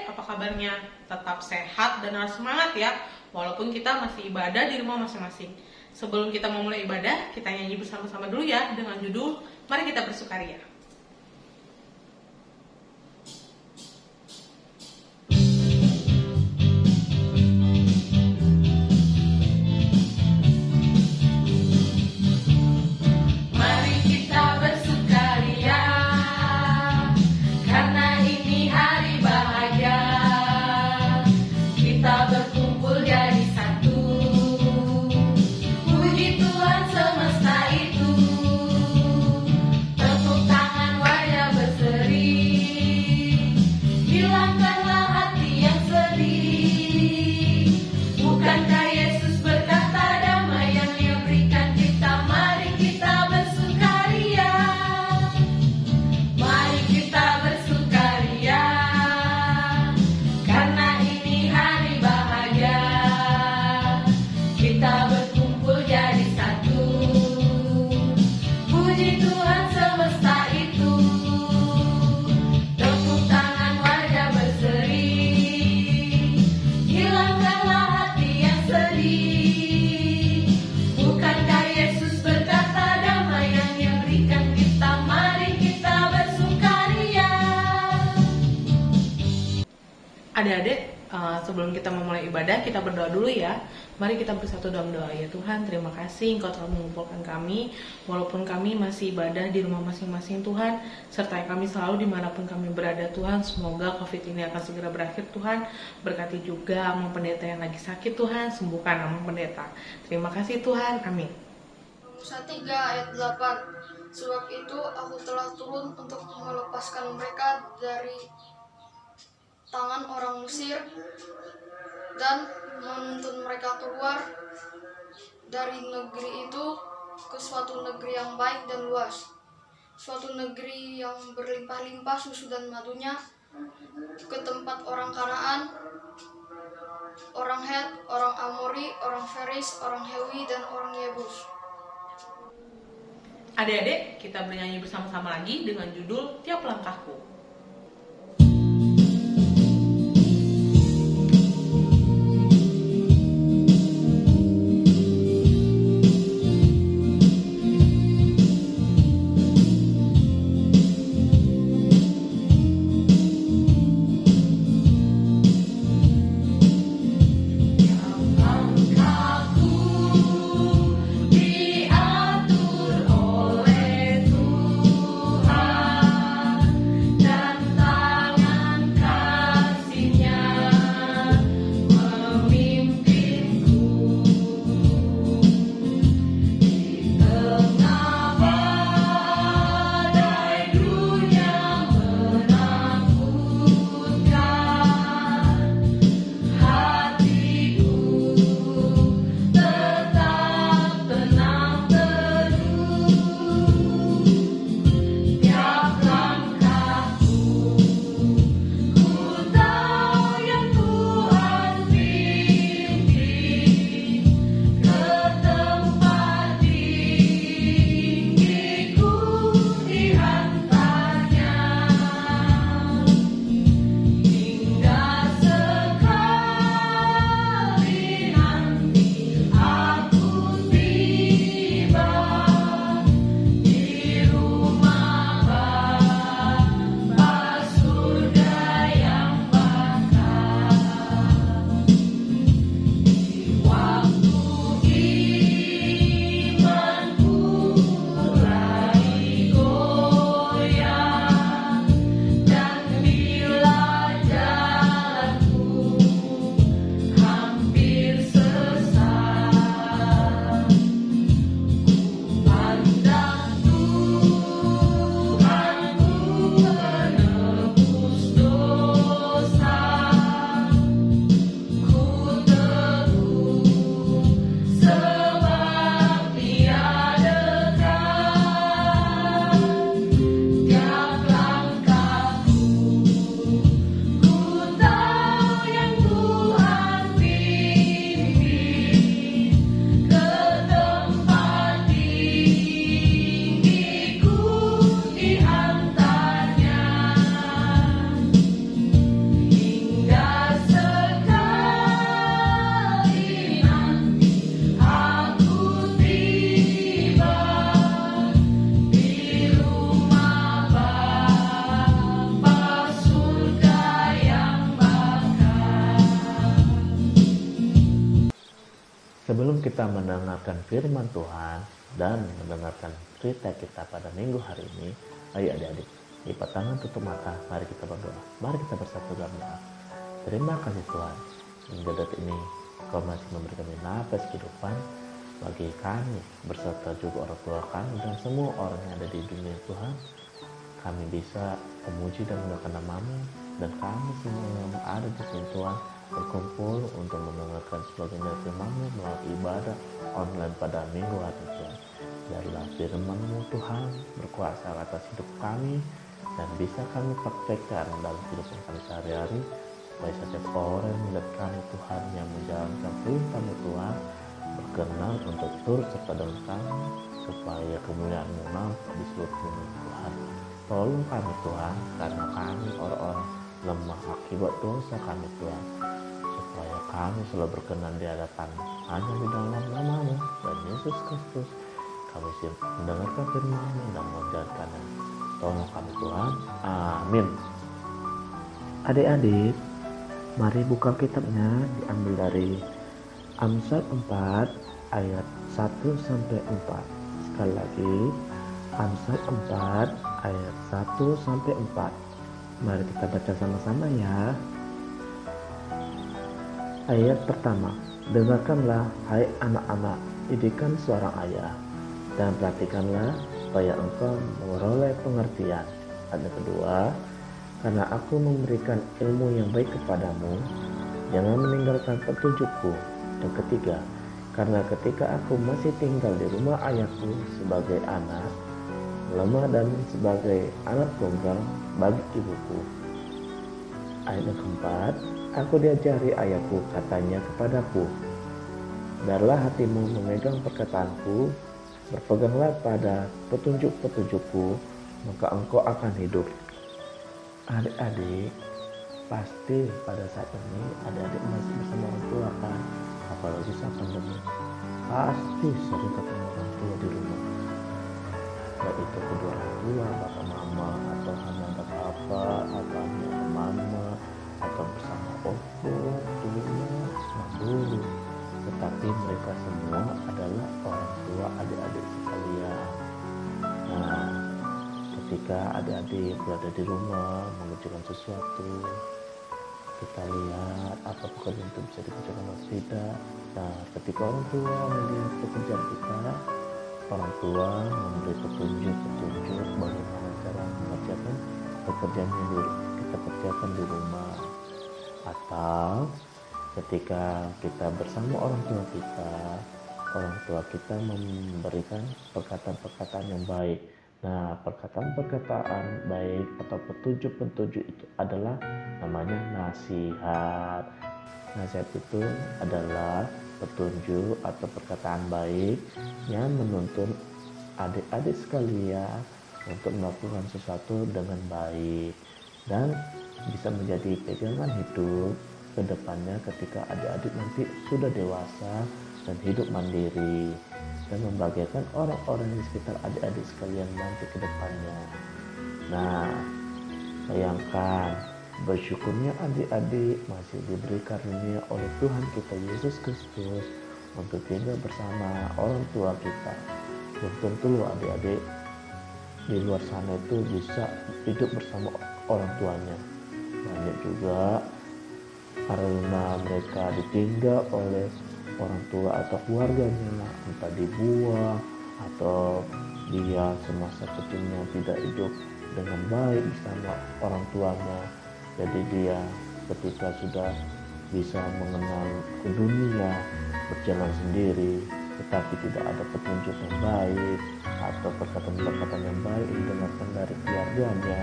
apa kabarnya? Tetap sehat dan harus semangat ya, walaupun kita masih ibadah di rumah masing-masing. Sebelum kita memulai ibadah, kita nyanyi bersama-sama dulu ya dengan judul Mari Kita Bersukaria. Adik-adik, sebelum kita memulai ibadah, kita berdoa dulu ya. Mari kita bersatu dalam doa. Ya Tuhan, terima kasih Engkau telah mengumpulkan kami, walaupun kami masih ibadah di rumah masing-masing Tuhan. Sertai kami selalu dimanapun kami berada Tuhan. Semoga COVID ini akan segera berakhir Tuhan. Berkati juga Amang Pendeta yang lagi sakit Tuhan, sembuhkan Amang Pendeta. Terima kasih Tuhan, amin. Musa 3 ayat 8. Sebab itu aku telah turun untuk melepaskan mereka dari tangan orang Mesir dan menuntun mereka keluar dari negeri itu ke suatu negeri yang baik dan luas, suatu negeri yang berlimpah-limpah susu dan madunya, ke tempat orang Kanaan, orang Het, orang Amori, orang Feris, orang Hewi, dan orang Yebus. Adik-adik, kita bernyanyi bersama-sama lagi dengan judul Tiap Langkahku. Dan Sebelum kita mendengarkan firman Tuhan dan mendengarkan cerita kita pada minggu hari ini, ayo adik-adik, lipat tangan, tutup mata, mari kita berdoa. Mari kita bersatu dalam doa. Terima kasih Tuhan, hingga detik ini Kau masih memberikan nafas kehidupan bagi kami, beserta juga orang tua kami dan semua orang yang ada di dunia Tuhan. Kami bisa memuji dan menggunakan nama-Mu, dan kami semua yang ada di sini Tuhan berkumpul untuk mendengarkan sebagainya firman-Mu melalui ibadah online pada minggu hari Tuhan. Biarlah firman-Mu Tuhan berkuasa atas hidup kami dan bisa kami praktekkan dalam kehidupan kami sehari-hari, supaya setiap orang yang melihat kami Tuhan yang menjalankan perintah-Mu Tuhan berkenan untuk turut serta dalam kami, supaya kemuliaan-Mu nampak di seluruh dunia Tuhan. Tolong kami Tuhan, karena kami orang-orang lemah akibat dosa kami Tuhan, supaya kami selalu berkenan di hadapan hanya di dalam nama-Mu dan Yesus Kristus kami siap mendengarkan firman-Mu dan menjalankannya. Tolong kami Tuhan, amin. Adik-adik, mari buka kitabnya, diambil dari Amsal 4 ayat 1-4. Sekali lagi, Amsal 4 ayat 1-4. Mari kita baca sama-sama ya. Ayat pertama, dengarkanlah hai anak-anak didikan seorang ayah, dan perhatikanlah supaya engkau memperoleh pengertian. Ayat kedua, karena aku memberikan ilmu yang baik kepadamu, jangan meninggalkan petunjukku. Dan ketiga, karena ketika aku masih tinggal di rumah ayahku sebagai anak lemah dan sebagai anak tunggal bagi ibuku. Ayat yang keempat, aku diajari ayahku, katanya kepadaku, biarlah hatimu memegang perkataanku, berpeganglah pada petunjuk-petunjukku, maka engkau akan hidup. Adik-adik, pasti pada saat ini adik-adik masih bersama orang tua kan, apalagi saat pandemi, pasti sering ketemu orang tua di rumah, baik itu kedua orang tua, bapak mama, atau hanya ada bapak, atau hanya ada mama, atau bersama opo, dulunya, dulu. Tetapi mereka semua adalah orang tua adik-adik sekalian. Nah, ketika adik-adik berada di rumah mengerjakan sesuatu, kita lihat apa pekerjaan itu bisa dikerjakan atau tidak. Nah, ketika orang tua melihat pekerjaan kita, orang tua memberi petunjuk bagaimana cara mengerjakan pekerjaan yang kita kerjakan di rumah. Atau ketika kita bersama orang tua kita memberikan perkataan-perkataan yang baik. Nah, perkataan-perkataan baik atau petunjuk-petunjuk itu adalah namanya nasihat. Nasihat itu adalah petunjuk atau perkataan baik yang menuntun adik-adik sekalian untuk melakukan sesuatu dengan baik dan bisa menjadi pegangan hidup ke depannya ketika adik-adik nanti sudah dewasa dan hidup mandiri dan membahagiakan orang-orang di sekitar adik-adik sekalian nanti ke depannya. Nah, bayangkan bersyukurnya adik-adik masih diberi karunia oleh Tuhan kita Yesus Kristus untuk tinggal bersama orang tua kita. Belum tentu loh adik-adik di luar sana itu bisa hidup bersama orang tuanya. Banyak juga karena mereka ditinggal oleh orang tua atau keluarganya, entah dibuang atau dia semasa kecilnya tidak hidup dengan baik bersama orang tuanya. Jadi dia ketika sudah bisa mengenal ke dunia, berjalan sendiri, tetapi tidak ada petunjuk yang baik atau perkataan-perkataan yang baik yang didengarkan dari keluarganya,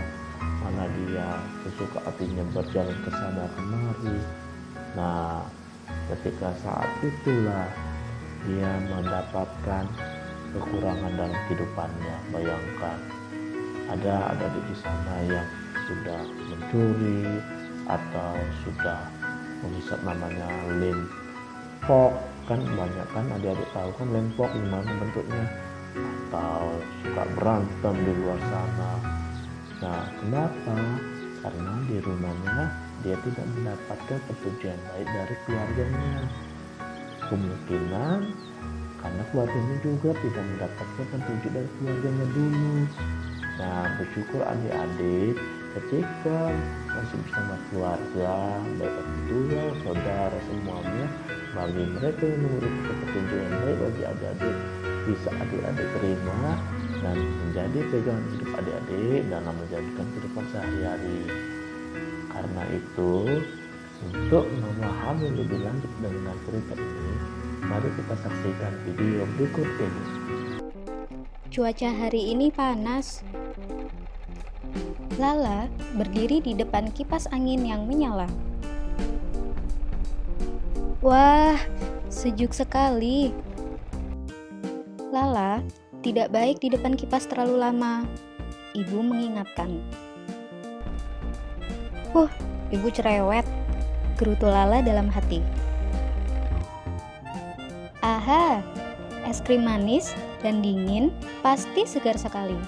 mana dia sesuka hatinya berjalan ke sana kemari. Nah, ketika saat itulah dia mendapatkan kekurangan dalam kehidupannya. Bayangkan ada di sana yang sudah mencuri atau sudah menghisap namanya lempok, kan banyak kan adik-adik tahu kan lempok gimana bentuknya, atau suka berantem di luar sana. Nah, kenapa? Karena di rumahnya dia tidak mendapatkan petunjuk yang baik dari keluarganya. Kemungkinan karena keluarganya juga tidak mendapatkan petunjuk dari keluarganya dulu. Nah, bersyukur adik-adik ketika masih bersama keluarga, baik orang tua, saudara, semuanya, bagi mereka yang memberikan petunjuk yang baik bagi adik-adik, bisa adik-adik terima dan menjadi pegangan hidup adik-adik dalam menjalankan kehidupan sehari-hari. Karena itu, untuk memahami lebih lanjut dengan cerita ini, mari kita saksikan video berikut ini. Cuaca hari ini panas. Lala berdiri di depan kipas angin yang menyala. Wah, sejuk sekali. Lala tidak baik di depan kipas terlalu lama. Ibu mengingatkan. Ibu cerewet, gerutu Lala dalam hati. Aha, es krim manis dan dingin pasti segar sekali.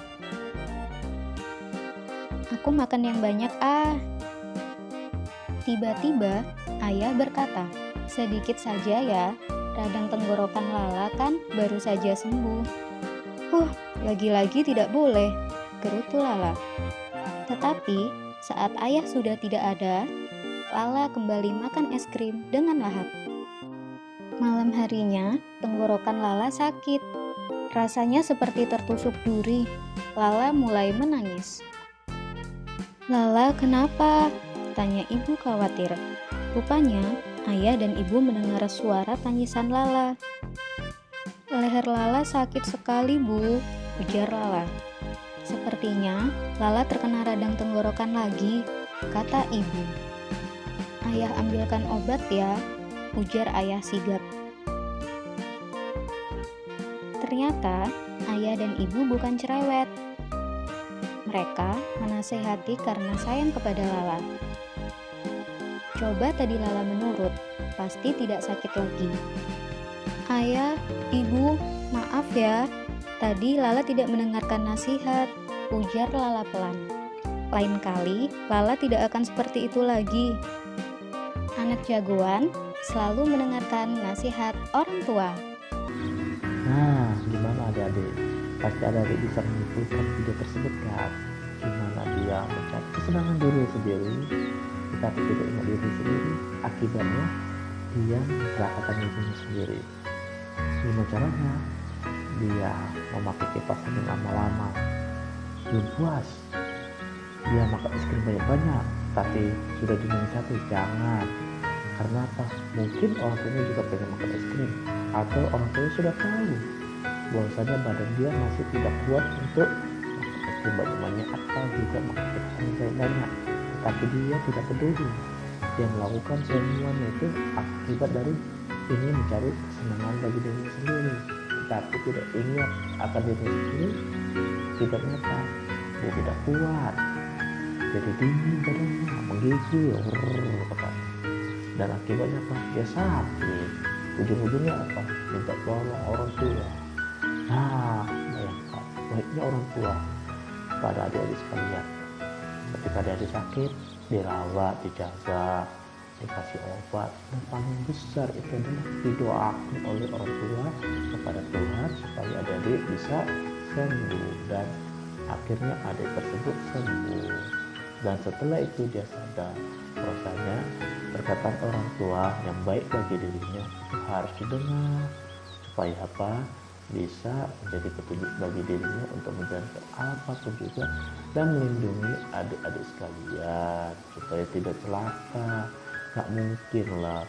Aku makan yang banyak Tiba-tiba ayah berkata, sedikit saja ya, radang tenggorokan Lala kan baru saja sembuh. Lagi-lagi tidak boleh, gerutu Lala. Tetapi saat ayah sudah tidak ada, Lala kembali makan es krim dengan lahap. Malam harinya, tenggorokan Lala sakit. Rasanya seperti tertusuk duri. Lala mulai menangis. Lala, kenapa? Tanya ibu khawatir. Rupanya, ayah dan ibu mendengar suara tangisan Lala. Leher Lala sakit sekali, Bu, ujar Lala. Sepertinya Lala terkena radang tenggorokan lagi, kata ibu. Ayah ambilkan obat ya, ujar ayah sigap. Ternyata ayah dan ibu bukan cerewet. Mereka menasehati karena sayang kepada Lala. Coba tadi Lala menurut, pasti tidak sakit lagi. Ayah, ibu, maaf ya. Tadi Lala tidak mendengarkan nasihat, ujar Lala pelan. Lain kali, Lala tidak akan seperti itu lagi. Anak jagoan selalu mendengarkan nasihat orang tua. Nah, gimana adik-adik? Pasti adik-adik bisa menyimpulkan video tersebut kan? Gimana dia mencari kesenangan diri sendiri, tetapi tidak ingat diri sendiri. Akibatnya, dia mencelakakan dirinya sendiri. Gimana caranya? Dia memakai kipas angin lama-lama. Belum puas, dia makan es krim banyak-banyak, tapi sudah dinasihati jangan. Karena apa? Mungkin orang tuanya juga pengen makan es krim, atau orang tuanya sudah tahu bahwasanya badan dia masih tidak kuat untuk makan es krim banyak-banyak atau juga makan kipas angin banyak. Tapi dia tidak peduli. Dia melakukan semuanya itu akibat dari ingin mencari kesenangan bagi dirinya sendiri, tapi tidak ingat akan dirinya sendiri. Akibatnya apa? Dia tidak kuat, jadi dingin badannya, menggigil, dan akibatnya apa? Dia sakit. Ujung-ujungnya apa? Minta tolong orang tua. Nah, bayangkan baiknya orang tua pada adik-adik sekalian. Ketika adik-adik sakit, dirawat, dijaga, dikasih obat, dan paling besar itu adalah didoakan oleh orang tua kepada Tuhan supaya adik-adik bisa sembuh, dan akhirnya adik tersebut sembuh. Dan setelah itu dia sadar rasanya perkataan orang tua yang baik bagi dirinya itu harus didengar supaya apa? Bisa menjadi petunjuk bagi dirinya untuk menjalankan apapun juga dan melindungi adik-adik sekalian supaya tidak celaka. Gak mungkin lah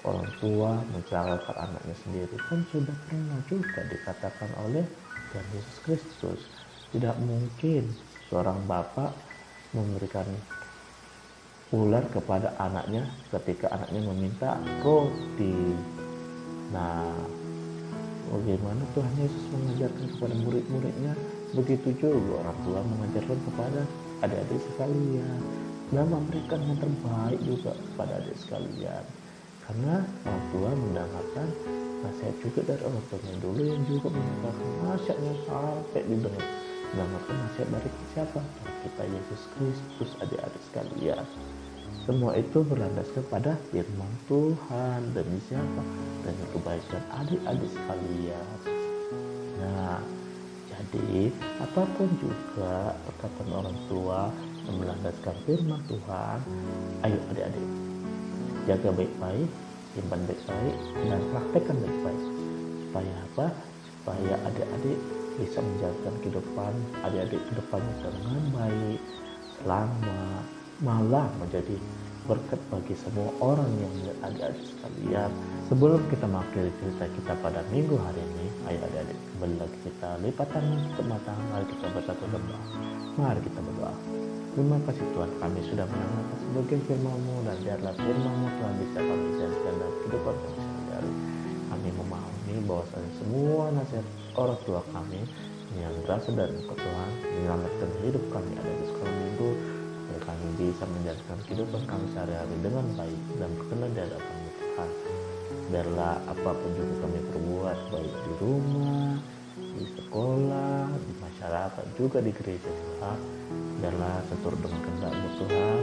orang tua mencelakakan anaknya sendiri, kan sudah pernah juga dikatakan oleh Tuhan Yesus Kristus. Tidak mungkin seorang bapak memberikan ular kepada anaknya ketika anaknya meminta roti. Nah, bagaimana Tuhan Yesus mengajarkan kepada murid-muridnya, begitu juga orang tua mengajarkan kepada adik-adik sekalian, dan memberikan yang terbaik juga kepada adik sekalian. Karena orang tua mendengarkan nasihat juga dari orang tuanya dulu yang juga mendengarkan nasihatnya sampai mendengarkan nasihat dari siapa? Dari kita Yesus Kristus, adik-adik sekalian. Semua itu berlandaskan pada firman Tuhan. Demi siapa? Demi kebaikan adik-adik sekalian. Nah, jadi apapun juga perkataan orang tua yang berlandaskan firman Tuhan, ayo adik-adik, jaga baik-baik, simpan baik-baik, dan praktekkan baik-baik. Supaya apa? Supaya adik-adik bisa menjalankan kehidupan adik-adik ke depannya dengan baik, selamat, malah menjadi berkat bagi semua orang yang melihat adik-adik sekalian. Sebelum kita mengakhiri cerita kita pada minggu hari ini, ayo adik-adik kembali lagi kita lipat tangan tutup mata, mari kita bersatu berdoa. Mari kita berdoa. Terima kasih Tuhan, kami sudah mendengarkan sebagian firman-Mu, dan biarlah firman-Mu Tuhan bisa kami jadikan dalam kehidupan kami sehari-hari. Kami memahami bahwasanya semua nasihat orang tua kami yang berasal dari Engkau Tuhan menyelamatkan hidup kami ada di sekolah minggu, supaya kami bisa menjalankan kehidupan kami sehari-hari dengan baik dan berkenan di hadapan-Mu Tuhan. Biarlah apapun juga kami perbuat, baik di rumah, di sekolah, di masyarakat, juga di gereja Tuhan, biarlah seturut dengan kehendak-Mu Tuhan,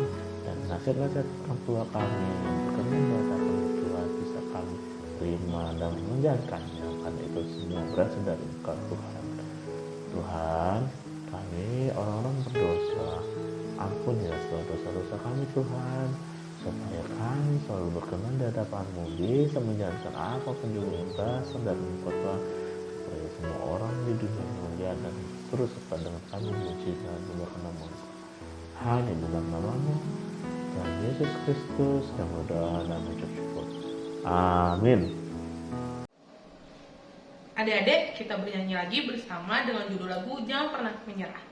dan nasihat-nasihat orang tua kami yang berkenan di hadapan-Mu Tuhan bisa kami terima dan menjalankannya, karena itu semua berasal dari Engkau Tuhan. Tuhan, kami orang-orang berdosa, ampunilah segala dosa-dosa kami Tuhan, supaya kami selalu berkenan di hadapan-Mu, bisa menjalankan apapun juga yang berasal dari Engkau Tuhan, supaya semua orang di dunia melihat dan terus serta dengan kami memuji dan berkenan-Mu. Hanya dalam nama-Mu dan Yesus Kristus yang berdoa dan mengucap syukur. Amin. Adik-adik, kita bernyanyi lagi bersama dengan judul lagu Jangan Pernah Menyerah.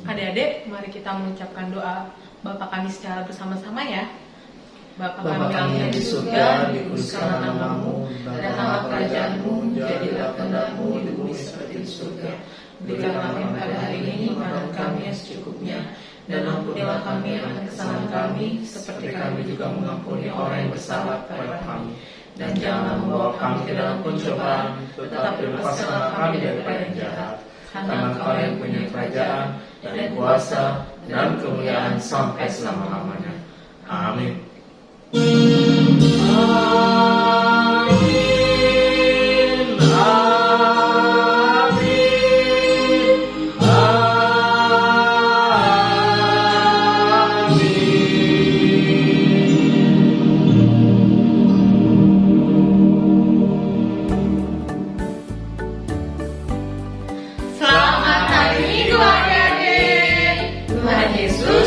Adik-adik, mari kita mengucapkan doa Bapa kami secara bersama-sama ya. Bapa kami yang di surga, dikuduskanlah nama-Mu, datanglah kerajaan-Mu, jadilah kehendak-Mu di bumi seperti di surga. Berikanlah kami pada hari ini makanan kami yang secukupnya, dan ampunilah kami akan kesalahan kami, seperti kami juga mengampuni orang yang bersalah kepada kami. Dan janganlah membawa kami ke dalam pencobaan, tetapi lepaskanlah kami daripada yang jahat. Karena Engkau yang punya kerajaan dan kuasa dan kemuliaan sampai selama-lamanya. Amin. Selamat hari Minggu adik-adik. Tuhan Yesus